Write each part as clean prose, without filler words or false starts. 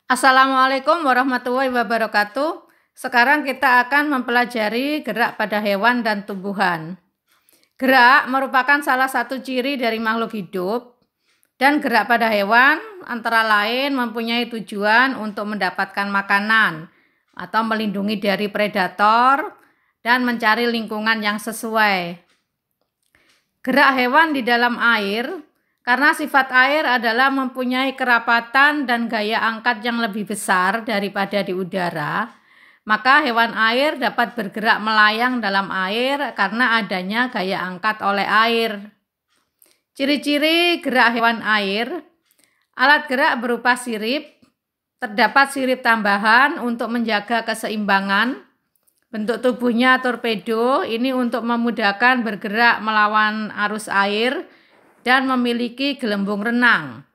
Assalamualaikum warahmatullahi wabarakatuh. Sekarang kita akan mempelajari gerak pada hewan dan tumbuhan. Gerak merupakan salah satu ciri dari makhluk hidup, dan gerak pada hewan antara lain mempunyai tujuan untuk mendapatkan makanan atau melindungi dari predator dan mencari lingkungan yang sesuai. Gerak hewan di dalam air, karena sifat air adalah mempunyai kerapatan dan gaya angkat yang lebih besar daripada di udara, maka hewan air dapat bergerak melayang dalam air karena adanya gaya angkat oleh air. Ciri-ciri gerak hewan air: alat gerak berupa sirip, terdapat sirip tambahan untuk menjaga keseimbangan. Bentuk tubuhnya torpedo, ini untuk memudahkan bergerak melawan arus air, dan memiliki gelembung renang.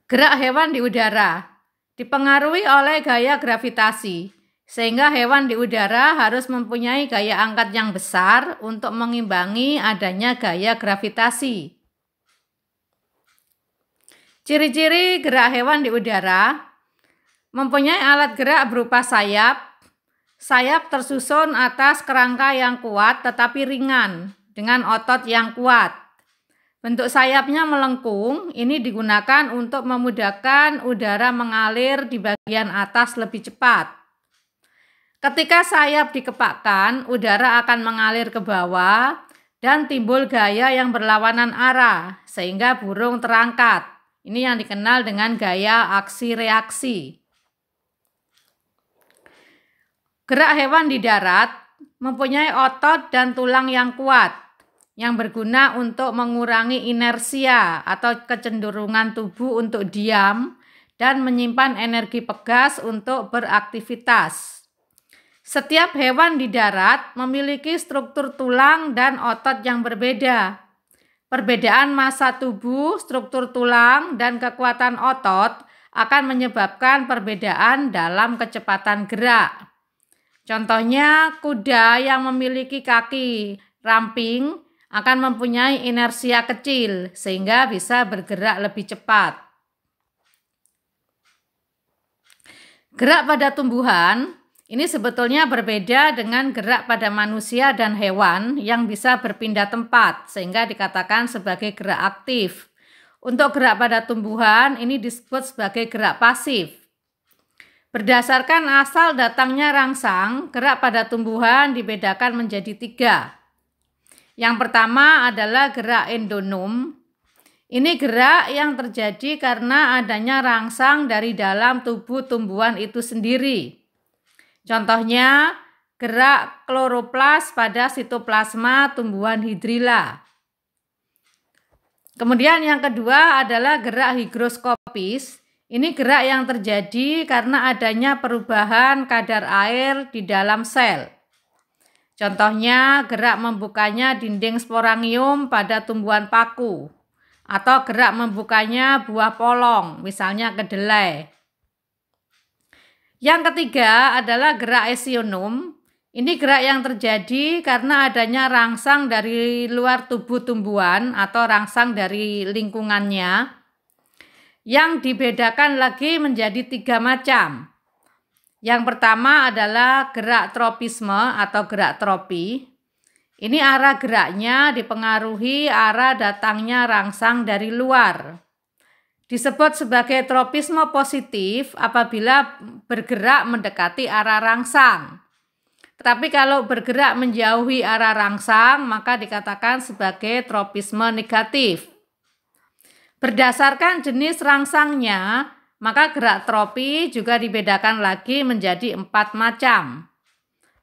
Gerak hewan di udara dipengaruhi oleh gaya gravitasi, sehingga hewan di udara harus mempunyai gaya angkat yang besar untuk mengimbangi adanya gaya gravitasi. Ciri-ciri gerak hewan di udara: mempunyai alat gerak berupa sayap. Sayap tersusun atas kerangka yang kuat tetapi ringan dengan otot yang kuat. Bentuk sayapnya melengkung, ini digunakan untuk memudahkan udara mengalir di bagian atas lebih cepat. Ketika sayap dikepakkan, udara akan mengalir ke bawah dan timbul gaya yang berlawanan arah, sehingga burung terangkat. Ini yang dikenal dengan gaya aksi-reaksi. Gerak hewan di darat mempunyai otot dan tulang yang kuat, yang berguna untuk mengurangi inersia atau kecenderungan tubuh untuk diam dan menyimpan energi pegas untuk beraktivitas. Setiap hewan di darat memiliki struktur tulang dan otot yang berbeda. Perbedaan massa tubuh, struktur tulang, dan kekuatan otot akan menyebabkan perbedaan dalam kecepatan gerak. Contohnya, kuda yang memiliki kaki ramping akan mempunyai inersia kecil sehingga bisa bergerak lebih cepat. Gerak pada tumbuhan ini sebetulnya berbeda dengan gerak pada manusia dan hewan yang bisa berpindah tempat sehingga dikatakan sebagai gerak aktif. Untuk gerak pada tumbuhan ini disebut sebagai gerak pasif. Berdasarkan asal datangnya rangsang, gerak pada tumbuhan dibedakan menjadi 3. Yang pertama adalah gerak endonom. Ini gerak yang terjadi karena adanya rangsang dari dalam tubuh tumbuhan itu sendiri. Contohnya, gerak kloroplas pada sitoplasma tumbuhan hidrilla. Kemudian yang kedua adalah gerak higroskopis. Ini gerak yang terjadi karena adanya perubahan kadar air di dalam sel. Contohnya, gerak membukanya dinding sporangium pada tumbuhan paku, atau gerak membukanya buah polong, misalnya kedelai. Yang ketiga adalah gerak esionom. Ini gerak yang terjadi karena adanya rangsang dari luar tubuh tumbuhan atau rangsang dari lingkungannya, yang dibedakan lagi menjadi 3 macam. Yang pertama adalah gerak tropisme atau gerak tropi. Ini arah geraknya dipengaruhi arah datangnya rangsang dari luar. Disebut sebagai tropisme positif apabila bergerak mendekati arah rangsang. Tetapi kalau bergerak menjauhi arah rangsang, maka dikatakan sebagai tropisme negatif. Berdasarkan jenis rangsangnya, maka gerak tropi juga dibedakan lagi menjadi 4 macam.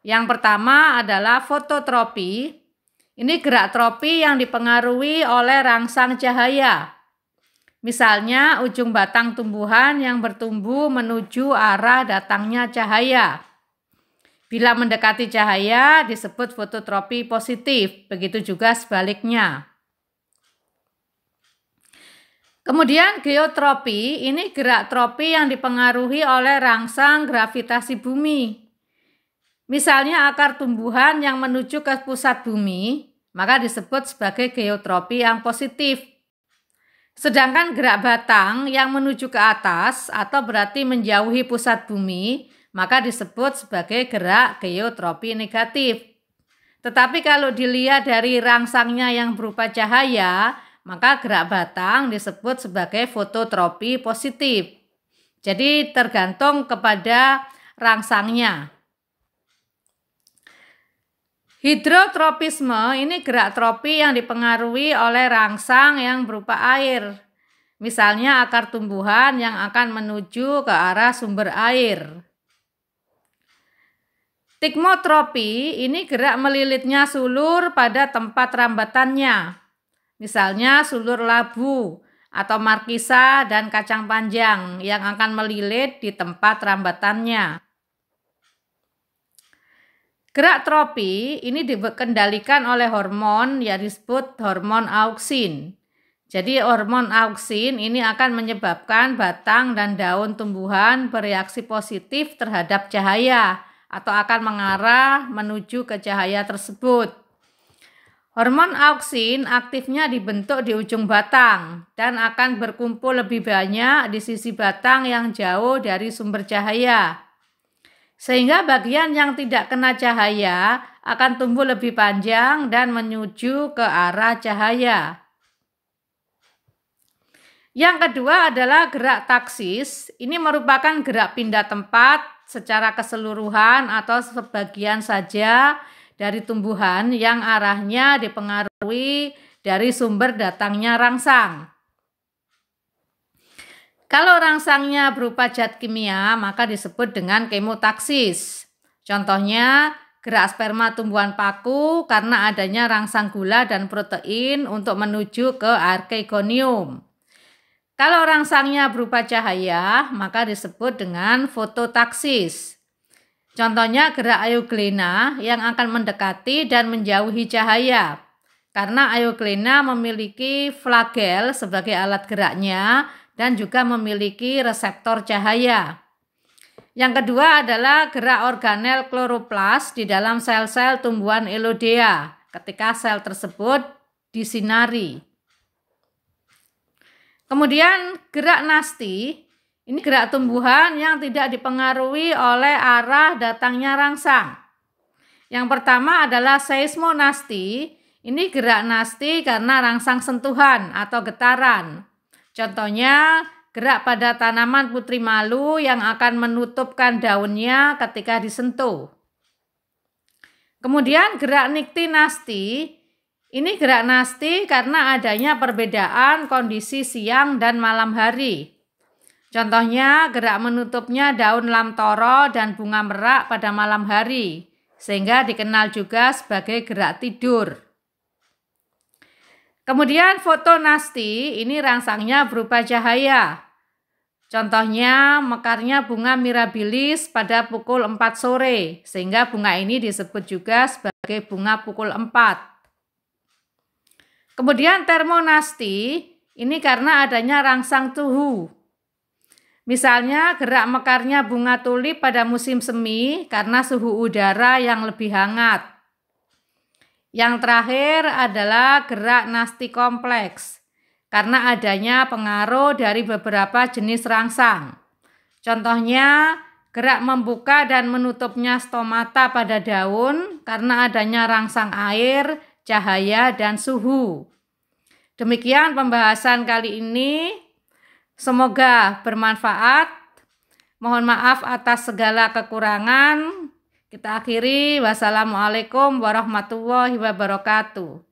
Yang pertama adalah fototropi. Ini gerak tropi yang dipengaruhi oleh rangsang cahaya. Misalnya ujung batang tumbuhan yang bertumbuh menuju arah datangnya cahaya. Bila mendekati cahaya disebut fototropi positif, begitu juga sebaliknya. Kemudian geotropi, ini gerak tropi yang dipengaruhi oleh rangsang gravitasi bumi. Misalnya akar tumbuhan yang menuju ke pusat bumi, maka disebut sebagai geotropi yang positif. Sedangkan gerak batang yang menuju ke atas atau berarti menjauhi pusat bumi, maka disebut sebagai gerak geotropi negatif. Tetapi kalau dilihat dari rangsangnya yang berupa cahaya, maka gerak batang disebut sebagai fototropi positif. Jadi tergantung kepada rangsangnya. Hidrotropisme ini gerak tropi yang dipengaruhi oleh rangsang yang berupa air. Misalnya akar tumbuhan yang akan menuju ke arah sumber air. Tikmotropi ini gerak melilitnya sulur pada tempat rambatannya. Misalnya sulur labu atau markisa dan kacang panjang yang akan melilit di tempat rambatannya. Gerak tropi ini dikendalikan oleh hormon yang disebut hormon auksin. Jadi hormon auksin ini akan menyebabkan batang dan daun tumbuhan bereaksi positif terhadap cahaya atau akan mengarah menuju ke cahaya tersebut. Hormon auksin aktifnya dibentuk di ujung batang dan akan berkumpul lebih banyak di sisi batang yang jauh dari sumber cahaya. Sehingga bagian yang tidak kena cahaya akan tumbuh lebih panjang dan menuju ke arah cahaya. Yang kedua adalah gerak taksis. Ini merupakan gerak pindah tempat secara keseluruhan atau sebagian saja dari tumbuhan yang arahnya dipengaruhi dari sumber datangnya rangsang. Kalau rangsangnya berupa zat kimia, maka disebut dengan kemotaksis. Contohnya, gerak sperma tumbuhan paku karena adanya rangsang gula dan protein untuk menuju ke archegonium. Kalau rangsangnya berupa cahaya, maka disebut dengan fototaksis. Contohnya gerak Euglena yang akan mendekati dan menjauhi cahaya. Karena Euglena memiliki flagel sebagai alat geraknya, dan juga memiliki reseptor cahaya. Yang kedua adalah gerak organel kloroplas di dalam sel-sel tumbuhan Elodea ketika sel tersebut disinari. Kemudian gerak nasti, ini gerak tumbuhan yang tidak dipengaruhi oleh arah datangnya rangsang. Yang pertama adalah seismonasti, ini gerak nasti karena rangsang sentuhan atau getaran. Contohnya, gerak pada tanaman putri malu yang akan menutupkan daunnya ketika disentuh. Kemudian gerak niktinasti, ini gerak nasti karena adanya perbedaan kondisi siang dan malam hari. Contohnya, gerak menutupnya daun lamtoro dan bunga merak pada malam hari, sehingga dikenal juga sebagai gerak tidur. Kemudian fotonasti, ini rangsangnya berupa cahaya. Contohnya mekarnya bunga mirabilis pada pukul 4 sore, sehingga bunga ini disebut juga sebagai bunga pukul 4. Kemudian termonasti, ini karena adanya rangsang suhu. Misalnya gerak mekarnya bunga tulip pada musim semi karena suhu udara yang lebih hangat. Yang terakhir adalah gerak nasti kompleks karena adanya pengaruh dari beberapa jenis rangsang. Contohnya gerak membuka dan menutupnya stomata pada daun karena adanya rangsang air, cahaya, dan suhu. Demikian pembahasan kali ini. Semoga bermanfaat. Mohon maaf atas segala kekurangan. Kita akhiri. Wassalamualaikum warahmatullahi wabarakatuh.